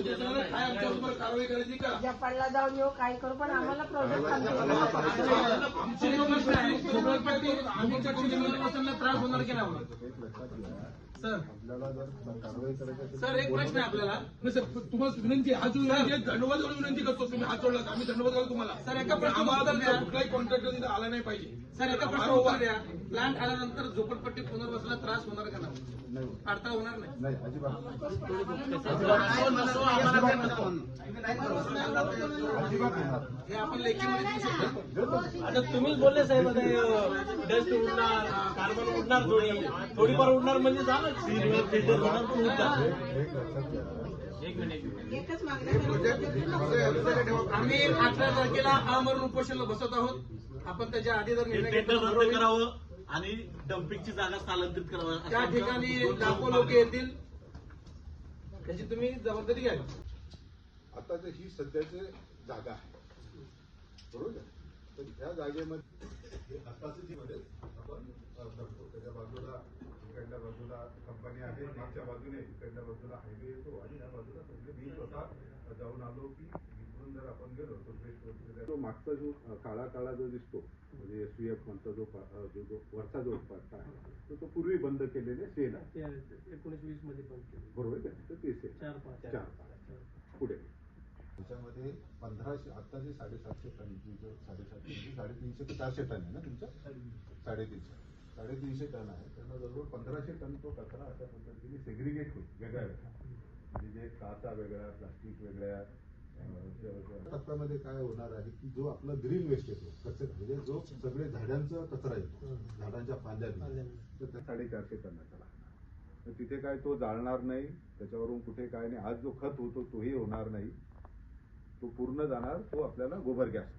कारवाई करायची का जपानला जाऊन येऊ काय करू पण आम्हाला प्रोजेक्ट त्रास होणार की नाही सर एक प्रश्न आहे आपल्याला सर तुम्हाला विनंती हा जो धन्यवाद विनंती करतो तुम्ही हात जोडला आम्ही धन्यवाद करतो तुम्हाला सर एका प्रश्नाला कुठलाही कॉन्ट्रॅक्टर आला नाही पाहिजे सर एका प्रश्न उत्तर द्या प्लांट आल्यानंतर झोपडपट्टी पुनर्वसनाला त्रास होणार का नाही अडथळा होणार नाही हे आपण लेखीमध्ये देऊ शकतो आता तुम्हीच बोलले साहेब डस्ट उडणार कार्बन उडणार थोडीफार उडणार म्हणजे झालं आम्ही 18 तारखेला आमरण उपोषणाला बसत आहोत आपण त्याच्या आधी जर निर्णय करावं आणि डम्पिंगची जागा स्थलांतरित करावं त्या ठिकाणी लाखो लोक येतील त्याची तुम्ही जबाबदारी घ्या आता ही सध्याची जागा आहे बरोबर तर त्या जागेमध्ये आताची जी मध्ये आपण करतो त्याच्या बाजूला इकडल्या बाजूला कंपनी आहे मागच्या बाजूने इकडल्या बाजूला हायवे येतो आणि या बाजूला सगळे मी स्वतः जाऊन आलो की इकडून जर आपण गेलो तर तो मागचा जो काळा काळा जो दिसतो म्हणजे SVF म्हणता जो वरचा जो पट्टा आहे तो पूर्वी बंद केलेले सेल आहे 19-20 मध्ये बंद केले बरोबर आहे तर ते सेल 4 पुढे त्याच्यामध्ये 1500 आत्ताचे 750 टन 750 350 ते 400 टन आहे ना तुमचा 350 टन आहे त्यांना जवळजवळ 1500 टन तो कचरा अशा पद्धतीने सेग्रिगेट होईल वेगळ्या म्हणजे जे काचा वेगळ्या प्लास्टिक वेगळ्या टप्प्यामध्ये काय होणार आहे की जो आपला ग्रीन वेस्ट येतो कचरा म्हणजे जो सगळे झाडांचा कचरा येतो झाडांच्या फांद्या तर 450 टनाचा लागणार तर तिथे काय तो जाळणार नाही त्याच्यावरून कुठे काय नाही आज जो खत होतो तोही होणार नाही तो पूर्ण जाणार तो आपल्याला गोबर गॅस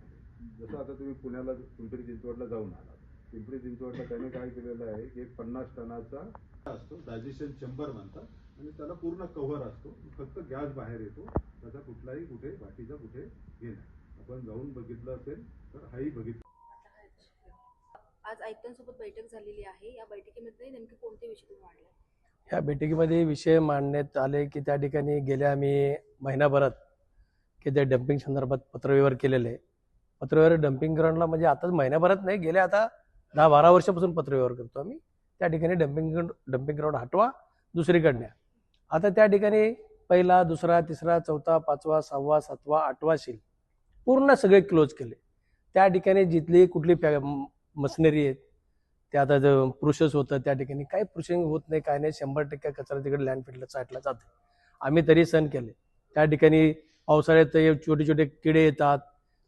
जसं आता तुम्ही पुण्याला पिंपरी चिंचवडला जाऊन आलात पिंपरी चिंचवडला त्याने काय केलेलं आहे की एक 50 टनाचा असतो डायजेशन चेंबर म्हणतात आणि त्याला पूर्ण कव्हर असतो फक्त गॅस बाहेर येतो त्याचा कुठलाही कुठे वाटीचा कुठे घेणार आपण जाऊन बघितलं असेल तर हाही बघितलं. आज आयुक्तांसोबत बैठक झालेली आहे या बैठकीमध्ये नेमके कोणते विषय तुम्ही मांडले या बैठकीमध्ये विषय मांडण्यात आले की त्या ठिकाणी गेल्या आम्ही महिनाभरात की त्या डम्पिंग संदर्भात पत्रव्यवहार केलेले पत्रव्यवहार डम्पिंग ग्राउंडला म्हणजे आताच महिनाभरात नाही गेल्या आता 10-12 वर्षापासून पत्रव्यवहार करतो आम्ही त्या ठिकाणी डम्पिंग ग्राउंड हटवा दुसरीकडे न्या आता त्या ठिकाणी पहिला दुसरा तिसरा चौथा पाचवा 6वा 7वा 8वा शील पूर्ण सगळे क्लोज केले त्या ठिकाणी जिथली कुठली मशिनरी आहेत ते आता प्रोसेस होतं त्या ठिकाणी काही प्रोसेसिंग होत नाही काय नाही 100% कचरा तिकडे लँडफिलला साठला जाते आम्ही तरी सहन केले त्या ठिकाणी पावसाळ्यात छोटे छोटे किडे येतात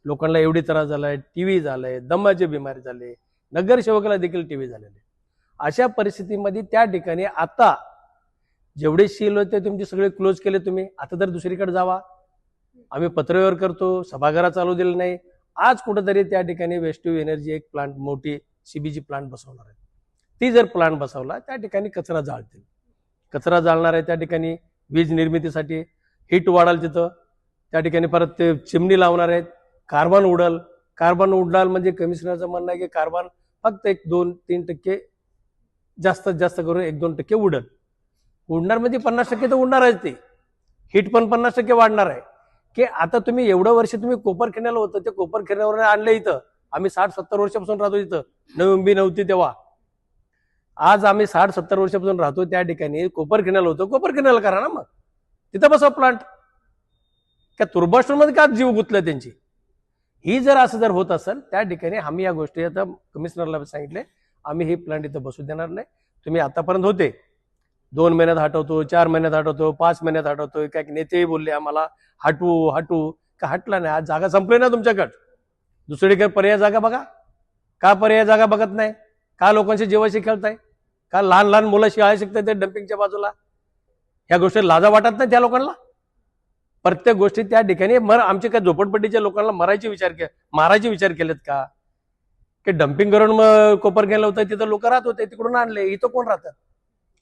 लोकांना एवढी त्रास झालाय TB झालाय दमाचे बिमारी झाले नगरसेवकाला देखील TB झालेले अशा परिस्थितीमध्ये त्या ठिकाणी आता जेवढे शील होते तुमचे सगळे क्लोज केले तुम्ही आता तर दुसरीकडे जावा आम्ही पत्रव्यवहार करतो सभागृह चालू दिलं नाही आज कुठेतरी त्या ठिकाणी वेस्ट टू एनर्जी एक प्लांट मोठी CBG प्लांट बसवणार आहे ती जर प्लांट बसवला त्या ठिकाणी कचरा जाळतील कचरा जाळणार आहे त्या ठिकाणी वीज निर्मितीसाठी हीट वाढाल तिथं त्या ठिकाणी परत ते चिमणी लावणार आहेत कार्बन उडाल म्हणजे कमिशनरचं म्हणणं आहे की कार्बन फक्त 1-2-3% जास्तीत जास्त करून 1-2% उडणार म्हणजे 50% तर उडणार आहे ते हीट पण 50% वाढणार आहे की आता तुम्ही एवढं वर्ष तुम्ही कोपरखेड्याला होतं ते कोपरखेड्यावर आणलं इथं आम्ही 60-70 वर्षापासून राहतो इथं नवी नव्हती तेव्हा आज आम्ही 60-70 वर्षापासून राहतो त्या ठिकाणी कोपरखेड्याला होतं कोपरखेड्याला करा ना मग तिथं बसवा प्लांट त्या तुर्बास्टोरमध्ये का जीव गुंतलं त्यांची ही जर असं जर होत असेल त्या ठिकाणी आम्ही या गोष्टी आता कमिशनरला सांगितले आम्ही ही प्लांट इथं बसू देणार नाही तुम्ही आतापर्यंत होते 2 महिन्यात हटवतो 4 महिन्यात हटवतो 5 महिन्यात हटवतो काही नेतेही बोलले आम्हाला हटवू का हटला नाही आज जागा संपली ना तुमच्याकडे दुसरीकडे पर्याय जागा बघा का पर्याय जागा बघत नाही का लोकांशी जेवायशी खेळताय का लहान मुलं शाळा शिकतात ते डम्पिंगच्या बाजूला ह्या गोष्टी लाजा वाटत नाही त्या लोकांना प्रत्येक गोष्टी त्या ठिकाणी आमच्या काय झोपडपट्टीच्या लोकांना मारायचे विचार केलेत का की डम्पिंग करून कोपर गेलं होतं तिथं लोक राहत होते तिकडून आणले इथं कोण राहतात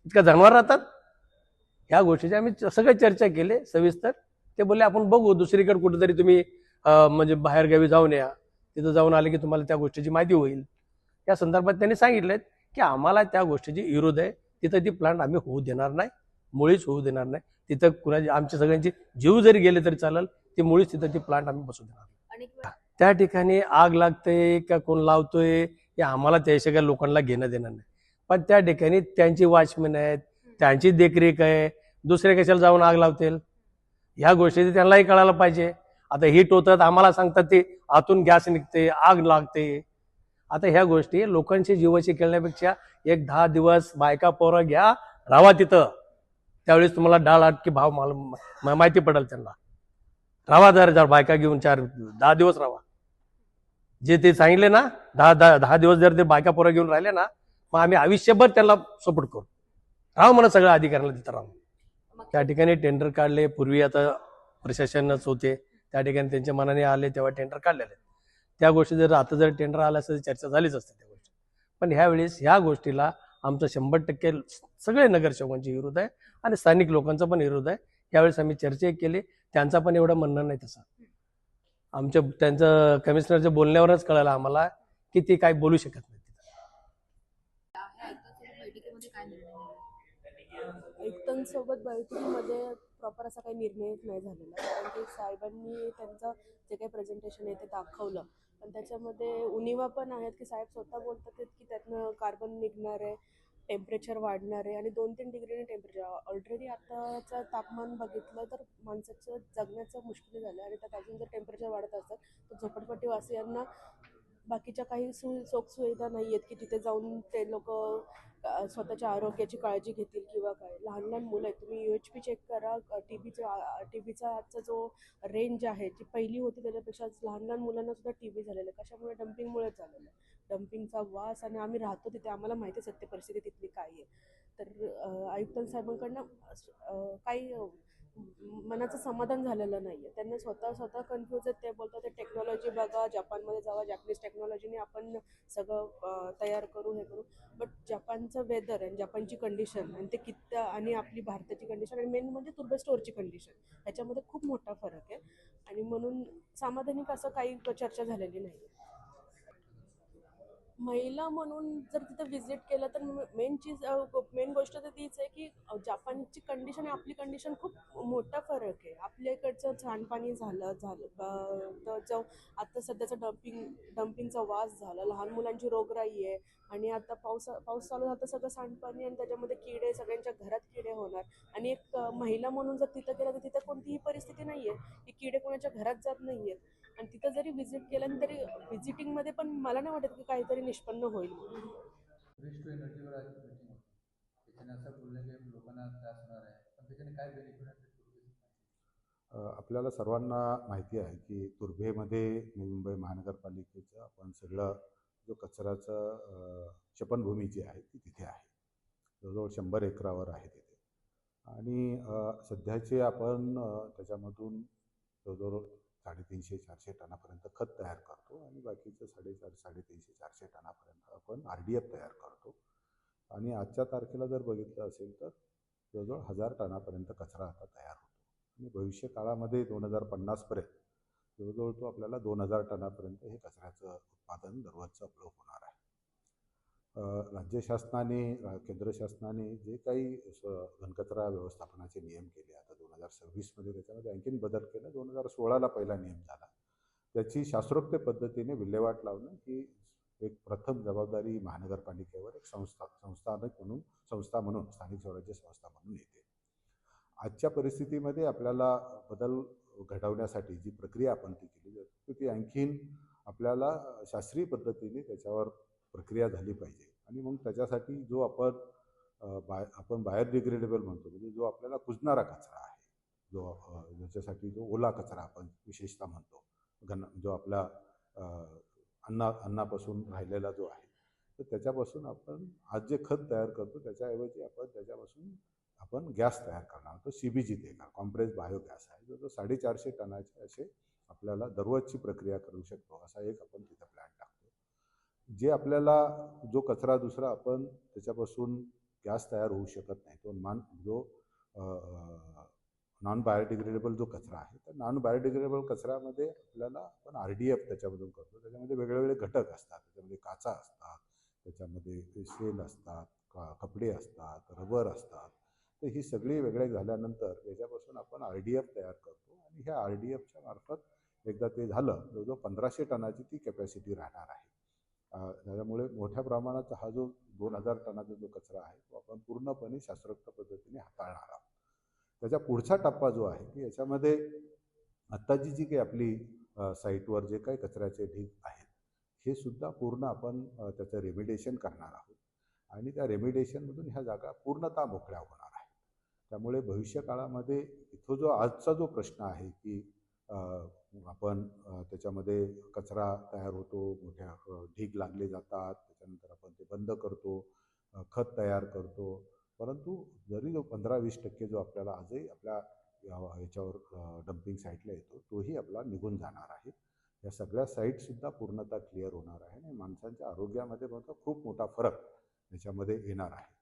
इतका जनावर राहतात ह्या गोष्टीची आम्ही सगळे चर्चा केली सविस्तर ते बोलले आपण बघू दुसरीकडे कुठेतरी तुम्ही म्हणजे बाहेर गावी जाऊन या तिथं जाऊन आले की तुम्हाला त्या गोष्टीची माहिती होईल या संदर्भात त्यांनी सांगितलं की आम्हाला त्या गोष्टीची विरोध आहे तिथं ती प्लांट आम्ही होऊ देणार नाही मुळीच होऊ देणार नाही तिथं कुणाची आमच्या सगळ्यांचे जीव जरी गेले तरी चालेल, ती मुळीच तिथं ती प्लांट आम्ही बसू देणार. अनेक वेळा त्या ठिकाणी आग लागते का कोण लावतोय हे आम्हाला त्याच्या काही लोकांना घेणं देणं नाही. पण त्या ठिकाणी त्यांची वॉचमॅन आहेत, त्यांची देखरेख आहे, दुसरे कशाला जाऊन आग लावतील ह्या गोष्टी त्यांनाही कळायला पाहिजे. आता हिट होतात आम्हाला सांगतात ते आतून गॅस निघते, आग लागते. आता ह्या गोष्टी लोकांची जीवाशी खेळण्यापेक्षा एक 10 दिवस बायका पोरं घ्या, राहा तिथं. त्यावेळेस तुम्हाला डाळ आटकी भाव माहिती पडेल त्यांना. राहा जर बायका घेऊन 10 दिवस राहा. जे ते सांगितले ना 10 दिवस जर ते बायका पोरं घेऊन राहिले ना, मग आम्ही आयुष्यभर त्यांना सपोर्ट करू. राहा म्हणा सगळ्या अधिकाऱ्यांना तिथं राहून. त्या ठिकाणी टेंडर काढले. पूर्वी आता प्रशासनच होते, त्या ठिकाणी त्यांच्या मनाने आले तेव्हा टेंडर काढलेले. त्या गोष्टी जर आता जर टेंडर आला असं चर्चा झालीच असते त्या गोष्टी. पण ह्यावेळेस ह्या गोष्टीला आमचं 100% सगळे नगरसेवकांचे विरोध आहे आणि स्थानिक लोकांचा पण विरोध आहे. यावेळेस आम्ही चर्चा केली, त्यांचा पण एवढं म्हणणं नाही तसं. त्यांचं कमिशनरच्या बोलण्यावरच कळालं आम्हाला की ती काही बोलू शकत नाही. बैठकीमध्ये काय निर्णय झाला? आयुक्तांसोबत बैठकीमध्ये प्रॉपर असा काही निर्णय नाही झालेला, कारण की साहेबांनी त्यांचं जे काही प्रेझेंटेशन आहे ते दाखवलं, पण त्याच्यामध्ये उणिवा पण आहेत की साहेब स्वतः बोलतात की त्यातनं कार्बन निघणार आहे, टेम्परेचर वाढणार आहे आणि 2-3 डिग्रीने टेम्परेचर. ऑलरेडी आताचं तापमान बघितलं तर माणसाचं जगण्याचं मुश्किल झालं आणि त्यात अजून जर टेम्परेचर वाढत असतं तर झोपडपट्टीवासियांना बाकीच्या काही सुखसुविधा नाही आहेत की तिथे जाऊन ते लोक स्वतःच्या आरोग्याची काळजी घेतील किंवा काय. लहान लहान मुलं आहेत, तुम्ही UHP चेक करा, टीबीचा आजचा जो रेंज आहे जी पहिली होती त्याच्यापेक्षा लहान लहान मुलांना सुद्धा TB झालेलं आहे. कशामुळे? डम्पिंगमुळेच झालेलं आहे. डम्पिंगचा वास, आणि आम्ही राहतो तिथे, आम्हाला माहिती आहे सत्य परिस्थिती तिथली काय आहे. तर आयुक्तांसाहेबांकडनं काही मनाचं समाधान झालेलं नाही आहे. त्यांना स्वतः कन्फ्यूज आहेत. ते बोलतात ते टेक्नॉलॉजी बघा, जपानमध्ये जावा, जॅपनीज टेक्नॉलॉजीने आपण सगळं तयार करू, हे करू. बट जपानचं वेदर आणि जपानची कंडिशन आणि ते किती आणि आपली भारताची कंडिशन आणि मेन म्हणजे तुर्बे स्टोअरची कंडिशन, ह्याच्यामध्ये खूप मोठा फरक आहे. आणि म्हणून समाधानिक असं काही चर्चा झालेली नाही. महिला म्हणून जर तिथं व्हिजिट केलं तर मेन गोष्ट तर तीच आहे की जपानची कंडिशन आणि आपली कंडिशन खूप मोठा फरक आहे. आपल्या इकडचं सांडपाणी झालं तर जो आता सध्याचा डम्पिंगचा वास झाला, लहान मुलांची रोगराई आहे, आणि आता पाऊस चालू झाला तर सगळं सांडपाणी आणि त्याच्यामध्ये किडे, सगळ्यांच्या घरात किडे होणार. आणि एक महिला म्हणून जर तिथं गेलं तर तिथं कोणतीही परिस्थिती नाही आहे की किडे कोणाच्या घरात जात नाही आहेत. आणि तिथं जरी व्हिजिट केलं तरी व्हिजिटिंगमध्ये पण मला नाही वाटत की काहीतरी निष्पन्न होईल. वेस्ट टू एनर्जीवर आज मीटिंग होती, त्याच्याने असं बोललं की लोकांना त्रास होणार आहे, पण त्याच्याने काय बेनिफिट आहे? आपल्याला सर्वांना माहिती आहे की तुर्भेमध्ये नवी मुंबई महानगरपालिकेचं आपण सगळं जो कचऱ्याचं शपनभूमी जी आहे ती तिथे आहे. जवळजवळ 100 एकरावर आहे तिथे. आणि सध्याचे आपण त्याच्यामधून जवळजवळ 350-400 टनापर्यंत खत तयार करतो आणि बाकीचं 350-400 टनापर्यंत आपण RDF तयार करतो. आणि आजच्या तारखेला जर बघितलं असेल तर जवळजवळ 1000 टनापर्यंत कचरा आता तयार होतो. आणि भविष्य काळामध्ये 2050 पर्यंत जवळजवळ तो आपल्याला 2000 टनापर्यंत हे कचऱ्याचं उत्पादन दररोजचं आपलं होणार आहे. राज्य शासनाने, केंद्र शासनाने जे काही घनकचरा व्यवस्थापनाचे नियम केले, आता 2026मध्ये त्याच्यामध्ये आणखीन बदल केला. 2016ला पहिला नियम झाला. त्याची शास्त्रोक्त पद्धतीने विल्हेवाट लावणं ही एक प्रथम जबाबदारी महानगरपालिकेवर एक संस्था म्हणून स्थानिक स्वराज्य संस्था म्हणून येते. आजच्या परिस्थितीमध्ये आपल्याला बदल घडवण्यासाठी जी प्रक्रिया आपण ती केली जाते ती आणखीन आपल्याला शास्त्रीय पद्धतीने त्याच्यावर प्रक्रिया झाली पाहिजे. आणि मग त्याच्यासाठी जो आपण बायोडिग्रेडेबल म्हणतो, म्हणजे जो आपल्याला कुजणारा कचरा आहे, ज्याच्यासाठी जो ओला कचरा आपण विशेषतः म्हणतो, जो आपला अन्नापासून राहिलेला जो आहे, तर त्याच्यापासून आपण आज जे खत तयार करतो त्याच्याऐवजी आपण गॅस तयार करणार आहोत. CBG ते कॉम्प्रेस बायोगॅस आहे, जो 450 टनाचे असे आपल्याला दररोजची प्रक्रिया करू शकतो. असा एक आपण तिथं प्लॅन टाकतो. जे आपल्याला जो कचरा दुसरा आपण त्याच्यापासून गॅस तयार होऊ शकत नाही, जो नॉन बायोडिग्रेडेबल जो कचरा आहे, तर नॉन बायोडिग्रेडेबल कचऱ्यामध्ये आपल्याला आपण RDF त्याच्यामधून करतो. त्याच्यामध्ये वेगवेगळे घटक असतात, त्याच्यामध्ये काचा असतात, त्याच्यामध्ये शेल असतात, कपडे असतात, रबर असतात. तर ही सगळी वेगळे झाल्यानंतर याच्यापासून आपण RDF तयार करतो आणि ह्या RDFच्या मार्फत एकदा ते झालं जवळजवळ 1500 टनाची ती कॅपॅसिटी राहणार आहे. त्याच्यामुळे मोठ्या प्रमाणात हा जो 2000 टनाचा जो कचरा आहे तो आपण पूर्णपणे शास्त्रोक्त पद्धतीने हाताळणार आहोत. त्याच्या पुढचा टप्पा जो आहे की याच्यामध्ये आत्ताची जी काही आपली साईटवर जे काही कचऱ्याचे ढीग आहेत हे सुद्धा पूर्ण आपण त्याचं रेमिडिएशन करणार आहोत आणि त्या रेमिडिएशनमधून ह्या जागा पूर्णतः मोकळ्या होणार आहेत. त्यामुळे भविष्यकाळामध्ये इथं जो आजचा जो प्रश्न आहे की आपण त्याच्यामध्ये कचरा तयार होतो, मोठ्या ढीग लागले जातात, त्याच्यानंतर आपण ते बंद करतो, खत तयार करतो, परंतु जरी जो 15-20% जो आपल्याला आजही आपल्या याच्यावर डम्पिंग साईटला येतो तोही आपला निघून जाणार आहे. या सगळ्या साईटसुद्धा पूर्णतः क्लिअर होणार आहे आणि माणसांच्या आरोग्यामध्ये मात्र खूप मोठा फरक याच्यामध्ये येणार आहे.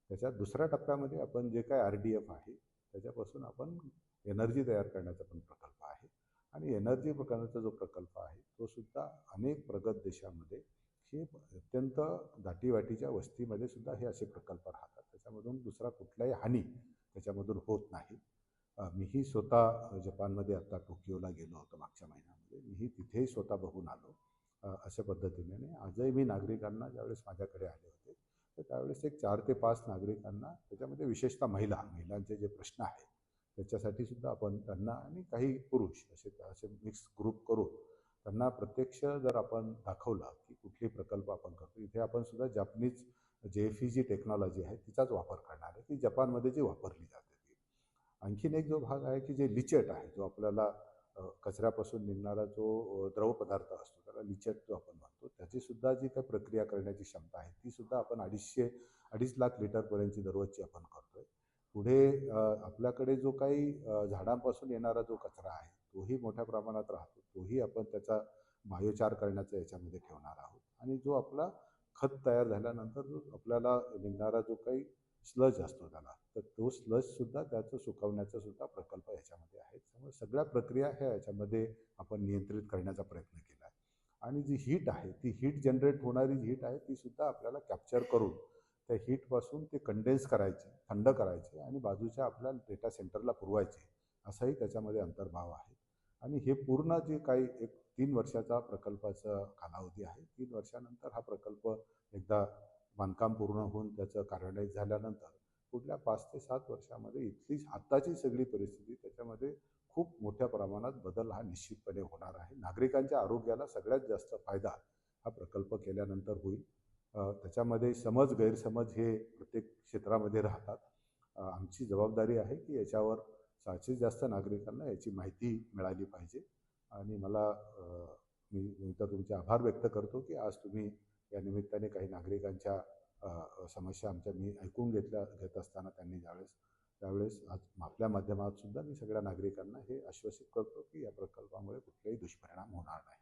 त्याच्या दुसऱ्या टप्प्यामध्ये आपण जे काय RDF आहे त्याच्यापासून आपण एनर्जी तयार करण्याचा पण प्रकल्प आहे आणि एनर्जी करण्याचा जो प्रकल्प आहे तो सुद्धा अनेक प्रगत देशामध्ये हे अत्यंत दाटीवाटीच्या वस्तीमध्ये सुद्धा हे असे प्रकल्प राहतात. त्याच्यामधून दुसरा कुठलाही हानी त्याच्यामधून होत नाही. मीही स्वतः जपानमध्ये आता टोकियोला गेलो होतो मागच्या महिन्यामध्ये. मीही तिथेही स्वतः बघून आलो. अशा पद्धतीने आजही मी नागरिकांना ज्यावेळेस माझ्याकडे आले होते तर त्यावेळेस एक 4 ते 5 नागरिकांना त्याच्यामध्ये विशेषतः महिलांचे जे प्रश्न आहेत त्याच्यासाठी सुद्धा आपण त्यांना आणि काही पुरुष असे मिक्स ग्रुप करून त्यांना प्रत्यक्ष जर आपण दाखवलं की कुठले प्रकल्प आपण करतो. इथे आपण सुद्धा जपानीज JFE टेक्नॉलॉजी आहे तिचाच वापर करणार आहे की जपानमध्ये जी वापरली जाते. आणखीन एक जो भाग आहे की जे लिचेट आहे, जो आपल्याला कचऱ्यापासून निघणारा जो द्रव पदार्थ असतो त्याला लिचेट जो आपण म्हणतो, त्याची सुद्धा जी काही प्रक्रिया करण्याची क्षमता आहे ती सुद्धा आपण 2.5 लाख लिटरपर्यंतची दररोजची आपण करतोय. पुढे आपल्याकडे जो काही झाडांपासून येणारा जो कचरा आहे तोही मोठ्या प्रमाणात राहतो. तोही आपण त्याचा बायोचार करण्याचा याच्यामध्ये ठेवणार आहोत आणि जो आपला खत तयार झाल्यानंतर जो आपल्याला निघणारा जो काही स्लज असतो त्याला, तर तो स्लजसुद्धा त्याचं सुकवण्याचा सुद्धा प्रकल्प याच्यामध्ये आहे. त्यामुळे सगळ्या प्रक्रिया ह्या याच्यामध्ये आपण नियंत्रित करण्याचा प्रयत्न केला आहे आणि जी हीट आहे ती हीट जनरेट होणारी जी हीट आहे ती सुद्धा आपल्याला कॅप्चर करून त्या हीटपासून ते कंडेन्स करायचे, थंड करायचे आणि बाजूच्या आपल्या डेटा सेंटरला पुरवायचे असाही त्याच्यामध्ये अंतर्भाव आहे. आणि हे पूर्ण जे काही एक 3 वर्षाचा प्रकल्पाचा कालावधी आहे. 3 वर्षानंतर हा प्रकल्प एकदा बांधकाम पूर्ण होऊन त्याचं कार्यान्वित झाल्यानंतर पुढल्या 5 ते 7 वर्षामध्ये इथली आत्ताची सगळी परिस्थिती त्याच्यामध्ये खूप मोठ्या प्रमाणात बदल हा निश्चितपणे होणार आहे. नागरिकांच्या आरोग्याला सगळ्यात जास्त फायदा हा प्रकल्प केल्यानंतर होईल. त्याच्यामध्ये गैरसमज हे प्रत्येक क्षेत्रामध्ये राहतात. आमची जबाबदारी आहे की याच्यावर जास्तीत जास्त नागरिकांना याची माहिती मिळाली पाहिजे आणि मी तर तुमचे आभार व्यक्त करतो की आज तुम्ही या निमित्ताने काही नागरिकांच्या समस्या मी ऐकून घेत असताना त्यांनी त्यावेळेस आज आपल्या माध्यमात सुद्धा मी सगळ्या नागरिकांना हे आश्वासित करतो की या प्रकल्पामुळे कुठलेही दुष्परिणाम होणार नाही.